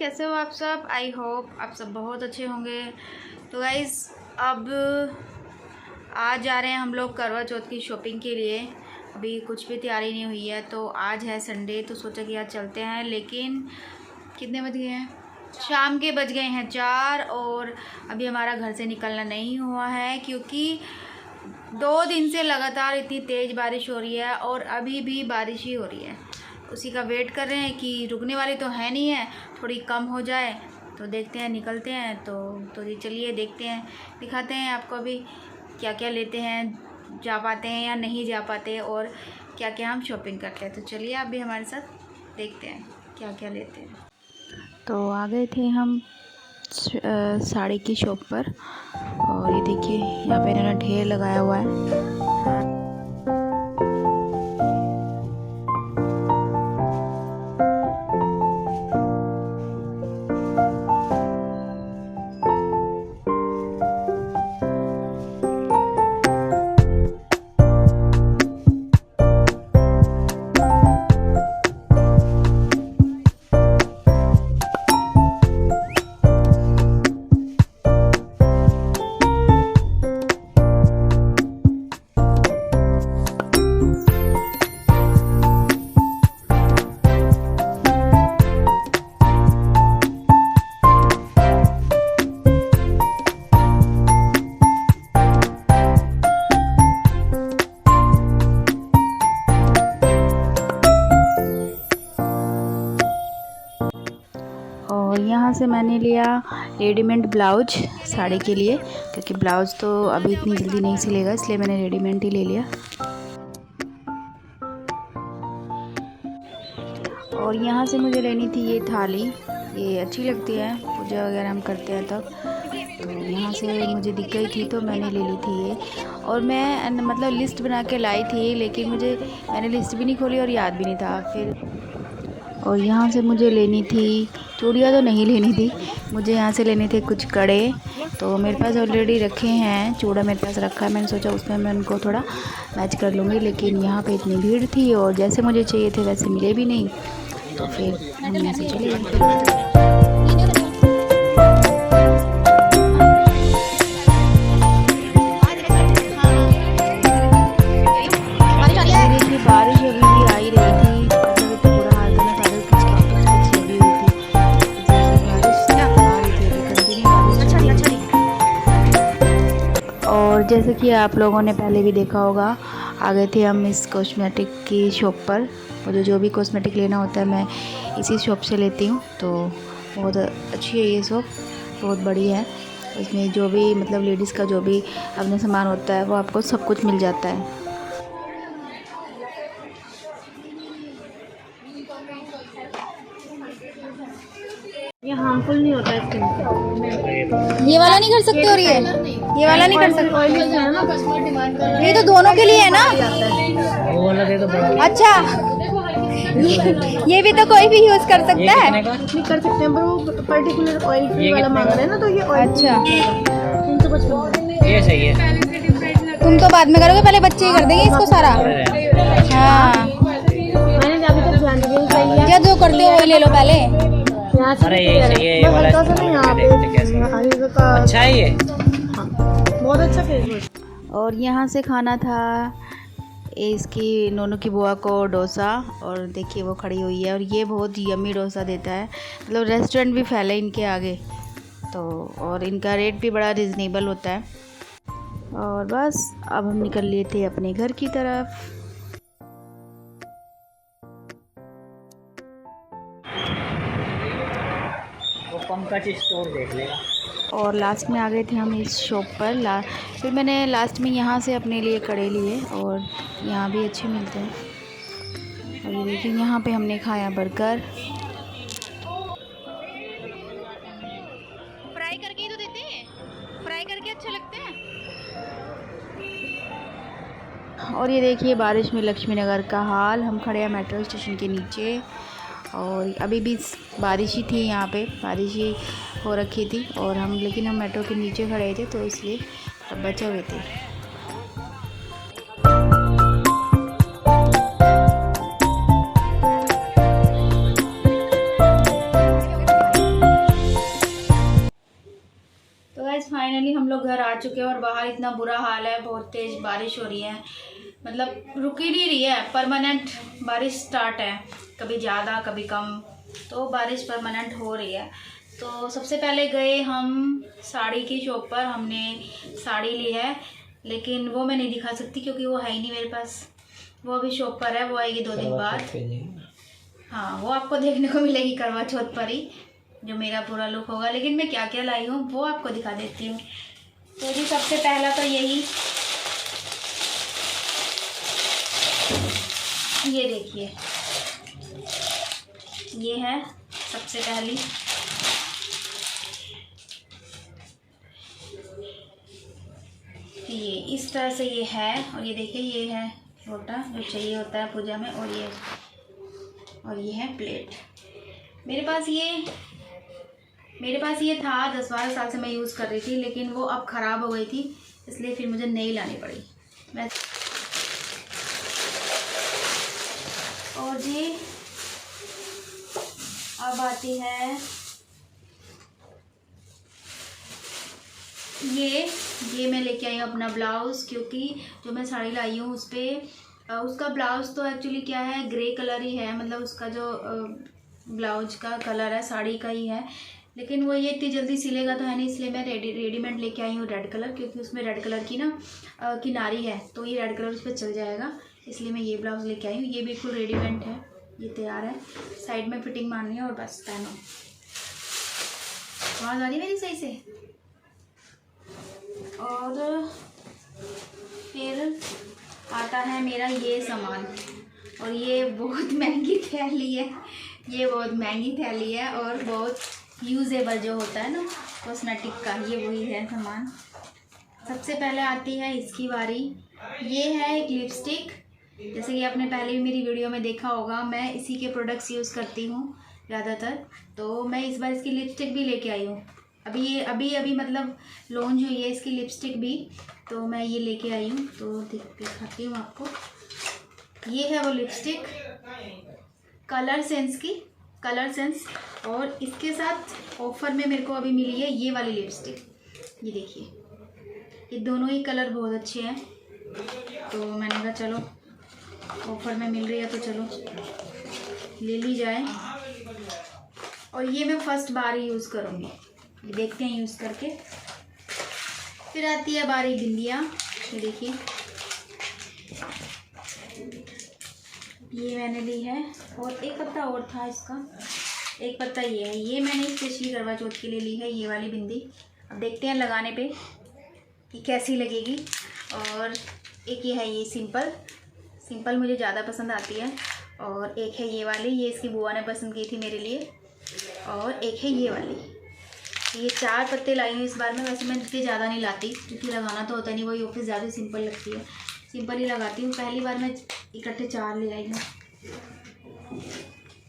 कैसे हो आप सब। आई होप आप सब बहुत अच्छे होंगे। तो गाइज़ अब आज जा रहे हैं हम लोग करवा चौथ की शॉपिंग के लिए। अभी कुछ भी तैयारी नहीं हुई है, तो आज है संडे, तो सोचा कि आज चलते हैं। लेकिन कितने बज गए हैं? शाम के बज गए हैं 4 और अभी हमारा घर से निकलना नहीं हुआ है, क्योंकि 2 दिन से लगातार इतनी तेज़ बारिश हो रही है और अभी भी बारिश ही हो रही है। उसी का वेट कर रहे हैं कि रुकने वाली तो है नहीं है, थोड़ी कम हो जाए तो देखते हैं, निकलते हैं। तो ये चलिए देखते हैं, दिखाते हैं आपको अभी क्या क्या लेते हैं, जा पाते हैं या नहीं जा पाते और क्या क्या हम शॉपिंग करते हैं। तो चलिए आप भी हमारे साथ देखते हैं क्या क्या लेते हैं। तो आ गए थे हम साड़ी की शॉप पर और ये देखिए यहाँ पे इन्होंने ढेर लगाया हुआ है। और यहाँ से मैंने लिया रेडीमेड ब्लाउज साड़ी के लिए, क्योंकि ब्लाउज़ तो अभी इतनी जल्दी नहीं सिलेगा, इसलिए मैंने रेडीमेड ही ले लिया। और यहाँ से मुझे लेनी थी ये थाली, ये अच्छी लगती है, पूजा वगैरह हम करते हैं तब। तो यहाँ से मुझे दिख गई थी तो मैंने ले ली थी ये। और मैं मतलब लिस्ट बना के लाई थी, लेकिन मैंने लिस्ट भी नहीं खोली और याद भी नहीं था फिर। और यहाँ से मुझे लेनी थी चूड़ियाँ, तो नहीं लेनी थी मुझे, यहाँ से लेने थे कुछ कड़े। तो मेरे पास ऑलरेडी रखे हैं, चूड़ा मेरे पास रखा है, मैंने सोचा उसमें मैं उनको थोड़ा मैच कर लूँगी। लेकिन यहाँ पे इतनी भीड़ थी और जैसे मुझे चाहिए थे वैसे मिले भी नहीं, तो फिर हम यहाँ से चले गए। बारिश अभी भी आ ही रही थी, तो बुरा हाल था ना, बादल किचकिच लगी हुई थी, बारिश आ रही थी, कंटिन्यू बारिश। और जैसे कि आप लोगों ने पहले भी देखा होगा, आ गए थे हम इस कॉस्मेटिक की शॉप पर। मुझे जो भी कॉस्मेटिक लेना होता है मैं इसी शॉप से लेती हूँ। तो बहुत अच्छी है ये शॉप, बहुत बड़ी है। इसमें जो भी मतलब लेडीज़ का जो भी अपना सामान होता है वो आपको सब कुछ मिल जाता है। ये हार्मफुल नहीं होता है स्किन पे। ये वाला नहीं कर सकते, और ये वाला नहीं कर सकते। ऑयल है ना, कस्टमर डिमांड कर रहा है, ये तो दोनों के लिए है ना। वो वाला दे दो बड़ा। अच्छा ये भी तो कोई भी यूज कर सकता है। नहीं कर सकते हैं, पर वो पर्टिकुलर ऑयल फ्री वाला मांग रहे हैं ना, तो ये ऑयल। अच्छा 355 ये सही है। तुम तो बाद में करोगे, पहले बच्चे ही कर देंगे इसको सारा। हाँ मैंने अभी तक ध्यान नहीं दिया, सही है। क्या जो करते हो वही ले लो पहले। अरे ये सही है, ये वाला अच्छा है ये, बहुत अच्छा फेस वॉश। और यहाँ से खाना था इसकी नोनू की बुआ को डोसा, और देखिए वो खड़ी हुई है और ये बहुत यम्मी डोसा देता है। मतलब रेस्टोरेंट भी फैले इनके आगे, तो और इनका रेट भी बड़ा रिजनेबल होता है। और बस अब हम निकल लिए थे अपने घर की तरफ। वो पंकज स्टोर देख लेगा। और लास्ट में आ गए थे हम इस शॉप पर। फिर मैंने लास्ट में यहाँ से अपने लिए कड़े लिए, और यहाँ भी अच्छे मिलते हैं। और ये देखिए यहाँ पे हमने खाया बर्गर। फ्राई करके ही तो देते हैं, फ्राई करके अच्छे लगते हैं। और ये देखिए बारिश में लक्ष्मी नगर का हाल। हम खड़े हैं मेट्रो स्टेशन के नीचे, और अभी भी बारिश ही थी, यहाँ पे बारिश ही हो रखी थी। और लेकिन हम मेट्रो के नीचे खड़े थे, तो इसलिए तब बचे हुए थे। चुके हैं और बाहर इतना बुरा हाल है, बहुत तेज़ बारिश हो रही है, मतलब रुक ही नहीं रही है, परमानेंट बारिश स्टार्ट है, कभी ज़्यादा कभी कम, तो बारिश परमानेंट हो रही है। तो सबसे पहले गए हम साड़ी की शॉप पर, हमने साड़ी ली है, लेकिन वो मैं नहीं दिखा सकती क्योंकि वो है ही नहीं मेरे पास, वो अभी शॉप पर है, वो आएगी 2 दिन बाद। हाँ, वो आपको देखने को मिलेगी करवा चौथ पर ही, जो मेरा पूरा लुक होगा। लेकिन मैं क्या क्या लाई हूँ वो आपको दिखा देती हूँ। तो जी सबसे पहला तो यही, ये देखिए, ये है सबसे पहली। ये इस तरह से ये है, और ये देखिए ये है लोटा जो चाहिए होता है पूजा में, और ये है प्लेट। मेरे पास ये था 10-12 साल से मैं यूज़ कर रही थी, लेकिन वो अब ख़राब हो गई थी, इसलिए फिर मुझे नई लानी पड़ी। और जी अब आती है ये मैं लेके आई हूँ अपना ब्लाउज़, क्योंकि जो मैं साड़ी लाई हूँ उस पर उसका ब्लाउज़ तो एक्चुअली क्या है, ग्रे कलर ही है, मतलब उसका जो ब्लाउज का कलर है साड़ी का ही है, लेकिन वो ये इतनी जल्दी सिलेगा तो है नहीं, इसलिए मैं रेडीमेड लेके आई हूँ रेड कलर, क्योंकि उसमें रेड कलर की ना किनारी है, तो ये रेड कलर उस पर चल जाएगा, इसलिए मैं ये ब्लाउज़ लेके आई हूँ। ये बिल्कुल रेडीमेड है, ये तैयार है, साइड में फिटिंग मारनी है और बस पहनो। आवाज़ आ रही है मेरी सही से? और फिर आता है मेरा ये सामान, और ये बहुत महंगी थैली है, ये बहुत महंगी थैली है और बहुत यूजेबल जो होता है ना कॉस्मेटिक का, ये वही है सामान। सबसे पहले आती है इसकी बारी। ये है एक लिपस्टिक, जैसे कि आपने पहले भी मेरी वीडियो में देखा होगा, मैं इसी के प्रोडक्ट्स यूज़ करती हूँ ज़्यादातर, तो मैं इस बार इसकी लिपस्टिक भी लेके आई हूँ। अभी मतलब लॉन्च हुई है इसकी लिपस्टिक भी, तो मैं ये लेके आई हूँ, तो दिखाती हूँ आपको। ये है वो लिपस्टिक कलर सेंस, और इसके साथ ऑफ़र में मेरे को अभी मिली है ये वाली लिपस्टिक। ये देखिए, ये दोनों ही कलर बहुत अच्छे हैं, तो मैंने कहा चलो ऑफ़र में मिल रही है तो चलो ले ली जाए। और ये मैं फर्स्ट बार ही यूज़ करूँगी, देखते हैं यूज़ करके। फिर आती है बारी बिंदिया। ये देखिए, ये मैंने ली है, और एक पत्ता और था इसका, एक पत्ता ये है, ये मैंने स्पेशली करवा चौथ के लिए ली है, ये वाली बिंदी। अब देखते हैं लगाने पे कि कैसी लगेगी। और एक ये है, ये सिंपल मुझे ज़्यादा पसंद आती है, और एक है ये वाली, ये इसकी बुआ ने पसंद की थी मेरे लिए, और एक है ये वाली। ये 4 पत्ते लाई हूँ इस बार में। वैसे मैं इतनी ज़्यादा नहीं लाती क्योंकि लगाना तो होता नहीं, वही ऑफिस ज़्यादा सिंपल लगती है, सिंपल ही लगाती हूँ। पहली बार मैं इकट्ठे 4 ले आई हूँ।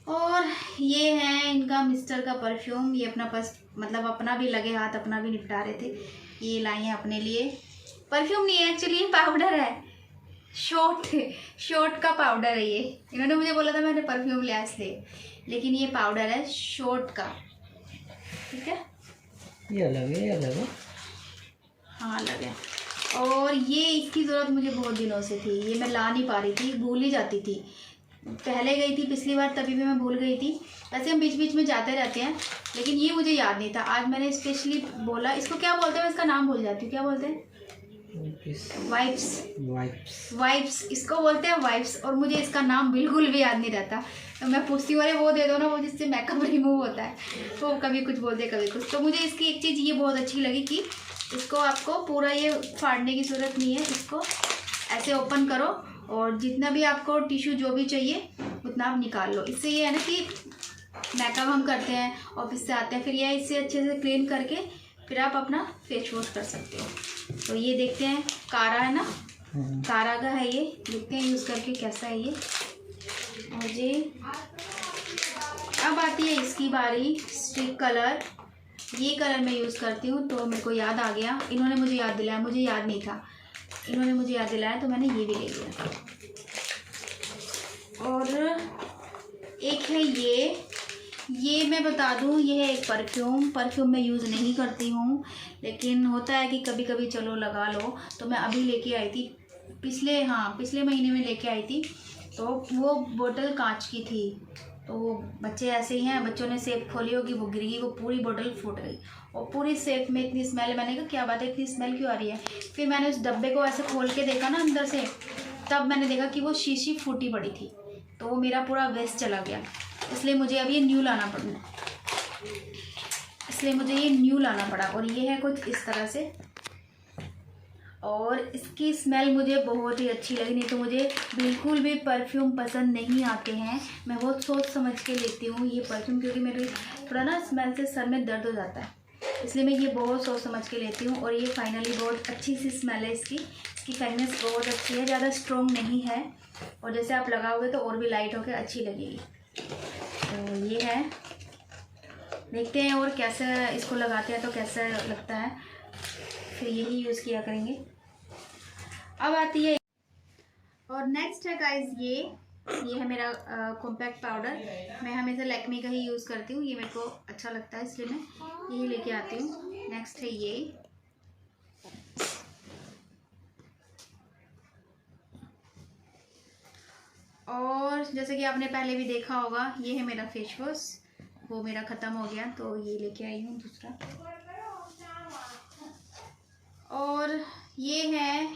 और ये है इनका मिस्टर का परफ्यूम, ये मतलब अपना भी लगे हाथ, अपना भी निपटा रहे थे, ये लाई हैं अपने लिए। परफ्यूम नहीं है एक्चुअली, ये पाउडर है, शॉर्ट का पाउडर है ये। इन्होंने मुझे बोला था मैंने परफ्यूम लिया इसलिए, लेकिन ये पाउडर है शॉर्ट का, ठीक है। ये अलग है, हाँ अलग है। और ये इसकी ज़रूरत मुझे बहुत दिनों से थी, ये मैं ला नहीं पा रही थी, भूल ही जाती थी। पहले गई थी पिछली बार, तभी भी मैं भूल गई थी। वैसे हम बीच बीच में जाते रहते हैं, लेकिन ये मुझे याद नहीं था। आज मैंने स्पेशली बोला, इसको क्या बोलते हैं, मैं इसका नाम भूल जाती हूँ, क्या बोलते हैं? वाइप्स, इसको बोलते हैं वाइप्स। और मुझे इसका नाम बिल्कुल भी याद नहीं रहता, तो मैं पूछती हूँ अरे वो दे दो ना, वो जिससे मेकअप रिमूव होता है, तो कभी कुछ बोलते कभी कुछ। तो मुझे इसकी एक चीज़ ये बहुत अच्छी लगी कि इसको आपको पूरा ये फाड़ने की ज़रूरत नहीं है, इसको ऐसे ओपन करो और जितना भी आपको टिश्यू जो भी चाहिए उतना आप निकाल लो। इससे ये है ना कि मेकअप हम करते हैं, ऑफिस से आते हैं, फिर ये इससे अच्छे से क्लीन करके फिर आप अपना फेस वॉश कर सकते हो। तो ये देखते हैं, कारा है ना, कारा का है ये, देखते हैं यूज़ करके कैसा है ये। और जी अब आती है इसकी बारी, स्टिक कलर। ये कलर मैं यूज़ करती हूँ, तो मेरे को याद आ गया, इन्होंने मुझे याद दिलाया, मुझे याद नहीं था, इन्होंने मुझे याद दिलाया तो मैंने ये भी ले लिया। और एक है ये मैं बता दूँ, ये है एक परफ्यूम मैं यूज़ नहीं करती हूँ, लेकिन होता है कि कभी कभी चलो लगा लो। तो मैं अभी लेके आई थी, पिछले महीने में लेके आई थी। तो वो बोतल कांच की थी, तो बच्चे ऐसे ही हैं, बच्चों ने सेब खोली होगी, वो गिर गई, वो पूरी बोतल फूट गई और पूरी सेब में इतनी स्मेल। मैंने कहा क्या बात है, इतनी स्मेल क्यों आ रही है? फिर मैंने उस डब्बे को ऐसे खोल के देखा ना अंदर से, तब मैंने देखा कि वो शीशी फूटी पड़ी थी। तो वो मेरा पूरा वेस्ट चला गया, इसलिए मुझे अब ये न्यू लाना पड़ा। और ये है कुछ इस तरह से, और इसकी स्मेल मुझे बहुत ही अच्छी लगी। नहीं तो मुझे बिल्कुल भी परफ्यूम पसंद नहीं आते हैं, मैं बहुत सोच समझ के लेती हूँ ये परफ्यूम, क्योंकि मेरे थोड़ा ना स्मेल से सर में दर्द हो जाता है, इसलिए मैं ये बहुत सोच समझ के लेती हूँ। और ये फाइनली बहुत अच्छी सी स्मेल है इसकी फ्रेगनेंस बहुत अच्छी है, ज़्यादा स्ट्रॉन्ग नहीं है, और जैसे आप लगाओगे तो और भी लाइट होकर अच्छी लगेगी। तो ये है, देखते हैं और कैसे इसको लगाते हैं तो कैसा लगता है, फिर यही यूज़ किया करेंगे। अब आती है और नेक्स्ट है गाइस, ये है मेरा कॉम्पैक्ट पाउडर। मैं हमेशा लैक्मे का ही यूज़ करती हूँ, ये मेरे को अच्छा लगता है इसलिए मैं यही लेके आती हूँ। नेक्स्ट है ये, और जैसे कि आपने पहले भी देखा होगा, ये है मेरा फेस वॉश, वो मेरा ख़त्म हो गया तो ये लेके आई हूँ दूसरा। और ये है,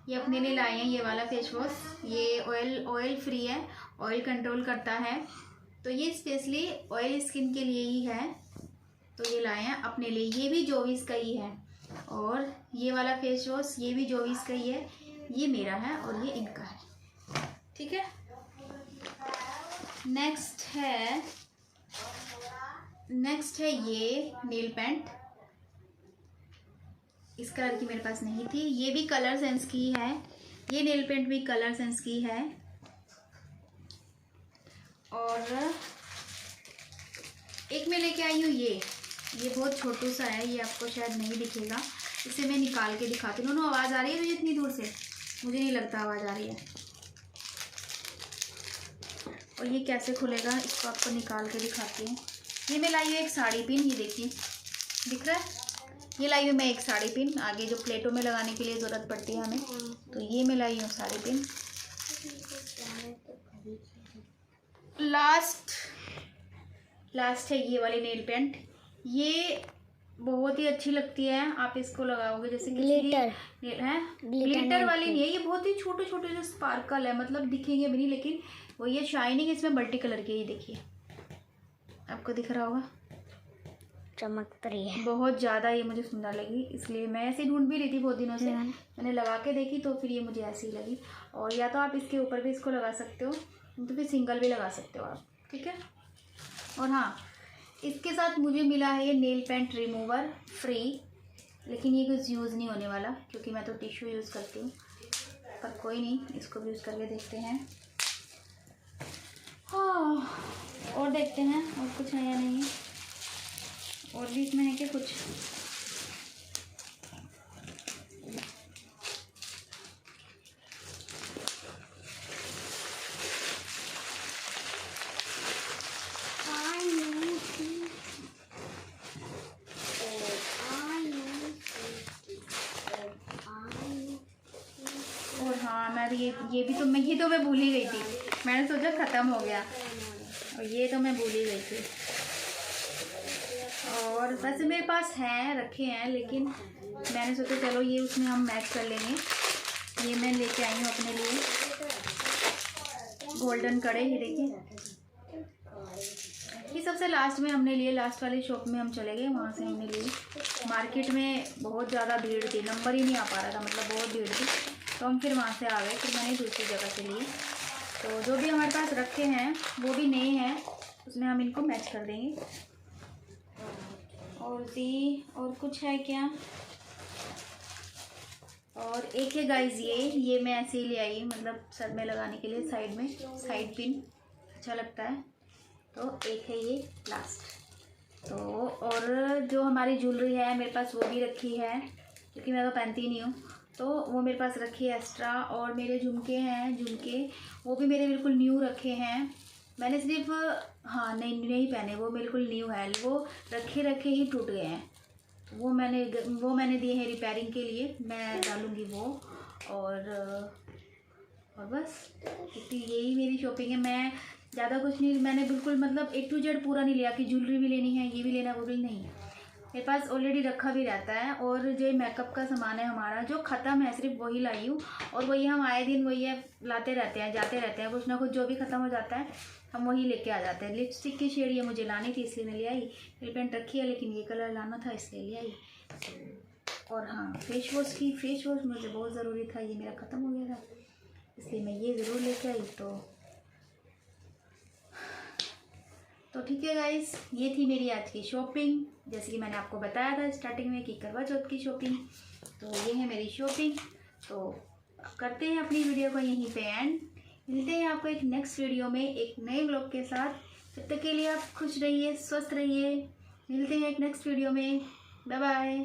ये अपने लिए लाए हैं ये वाला फेस वॉश, ये ऑयल फ्री है, ऑयल कंट्रोल करता है, तो ये स्पेशली ऑयल स्किन के लिए ही है, तो ये लाए हैं अपने लिए। ये भी जोविस का ही है, और ये वाला फेस वॉश ये भी जोविस का ही है, ये मेरा है और ये इनका है, ठीक है। नेक्स्ट है ये नेल पेंट, इस कलर की मेरे पास नहीं थी, ये भी कलर सेंस की है, ये नेल पेंट भी कलर सेंस की है। और एक मैं लेके आई हूँ ये बहुत छोटू सा है, ये आपको शायद नहीं दिखेगा, इसे मैं निकाल के दिखाती हूँ। आवाज़ आ रही है मुझे इतनी दूर से? मुझे नहीं लगता आवाज़ आ रही है। और ये कैसे खुलेगा, इसको आपको निकाल के दिखाती हूँ। ये मैं लाई हूँ एक साड़ी पिन, ये देखिए दिख रहा है, ये लाई हूँ मैं एक साड़ी पिन, आगे जो प्लेटों में लगाने के लिए ज़रूरत पड़ती है हमें, तो ये मैं लाई हूँ साड़ी पिन। लास्ट है ये वाली नेल पेंट, ये बहुत ही अच्छी लगती है, आप इसको लगाओगे जैसे ग्लिटर वाली नहीं है, ये बहुत ही छोटे छोटे जो स्पार्कल है, मतलब दिखेंगे भी नहीं, लेकिन वो ये शाइनिंग इसमें मल्टी कलर की, ये देखिए आपको दिख रहा होगा, चमक रही है बहुत ज़्यादा, ये मुझे सुंदर लगी, इसलिए मैं ऐसे ढूंढ भी रही थी बहुत दिनों से, मैंने लगा के देखी तो फिर ये मुझे ऐसी ही लगी। और या तो आप इसके ऊपर भी इसको लगा सकते हो, तो फिर सिंगल भी लगा सकते हो आप, ठीक है। और हाँ, इसके साथ मुझे मिला है ये नेल पेंट रिमूवर फ्री, लेकिन ये कुछ यूज़ नहीं होने वाला क्योंकि मैं तो टिश्यू यूज़ करती हूँ, पर कोई नहीं, इसको भी यूज़ करके देखते हैं। हाँ, और देखते हैं और कुछ है या नहीं, और भी इसमें है क्या कुछ? और हाँ, मैं ये तो मैं भूल ही गई थी, मैंने सोचा ख़त्म हो गया, और ये तो मैं भूल ही गई थी। और वैसे मेरे पास हैं, रखे हैं, लेकिन मैंने सोचा चलो ये उसमें हम मैच कर लेंगे। ये मैं लेके आई हूँ अपने लिए गोल्डन कड़े, ये देखिए, ये सबसे लास्ट में हमने लिए, लास्ट वाली शॉप में हम चले गए, वहाँ से हमने लिए। मार्केट में बहुत ज़्यादा भीड़ थी, नंबर ही नहीं आ पा रहा था, मतलब बहुत भीड़ थी, तो हम फिर वहाँ से आ गए, फिर मैंने दूसरी जगह से लिए। तो जो भी हमारे पास रखे हैं वो भी नए हैं, उसमें हम इनको मैच कर देंगे। और कुछ है क्या? और एक है गाइस, ये मैं ऐसे ही ले आई, मतलब सर में लगाने के लिए, साइड में साइड पिन अच्छा लगता है, तो एक है ये लास्ट। तो और जो हमारी ज्वेलरी है मेरे पास वो भी रखी है, क्योंकि मैं तो पहनती नहीं हूँ, तो वो मेरे पास रखी है एक्स्ट्रा। और मेरे झुमके हैं, वो भी मेरे बिल्कुल न्यू रखे हैं, मैंने सिर्फ हाँ नहीं पहने, वो बिल्कुल न्यू है, वो रखे रखे ही टूट गए हैं। वो मैंने दिए हैं रिपेयरिंग के लिए, मैं डालूँगी वो। और बस इतनी यही मेरी शॉपिंग है। मैं ज़्यादा कुछ नहीं, मैंने बिल्कुल मतलब A to Z पूरा नहीं लिया कि ज्वेलरी भी लेनी है, ये भी लेना, वो भी नहीं। मेरे पास ऑलरेडी रखा भी रहता है। और जो मेकअप का सामान है हमारा जो ख़त्म है, सिर्फ वही लाई हूँ। और वही हम आए दिन वही है लाते रहते हैं, जाते रहते हैं, कुछ ना कुछ जो भी ख़त्म हो जाता है हम वही लेके आ जाते हैं। लिपस्टिक की शेड ये मुझे लानी थी इसलिए मैं ले आई। नेल पेंट रखी है लेकिन ये कलर लाना था इसलिए ले आई। और हाँ, फेस वॉश मुझे बहुत ज़रूरी था, ये मेरा ख़त्म हो गया था इसलिए मैं ये ज़रूर लेके आई। तो ठीक है गाइस, ये थी मेरी आज की शॉपिंग। जैसे कि मैंने आपको बताया था स्टार्टिंग में कि करवा चौथ की शॉपिंग, तो ये है मेरी शॉपिंग। तो करते हैं अपनी वीडियो को यहीं पे एंड, मिलते हैं आपको एक नेक्स्ट वीडियो में एक नए व्लॉग के साथ। तब तक के लिए आप खुश रहिए, स्वस्थ रहिए। मिलते हैं एक नेक्स्ट वीडियो में। Bye bye.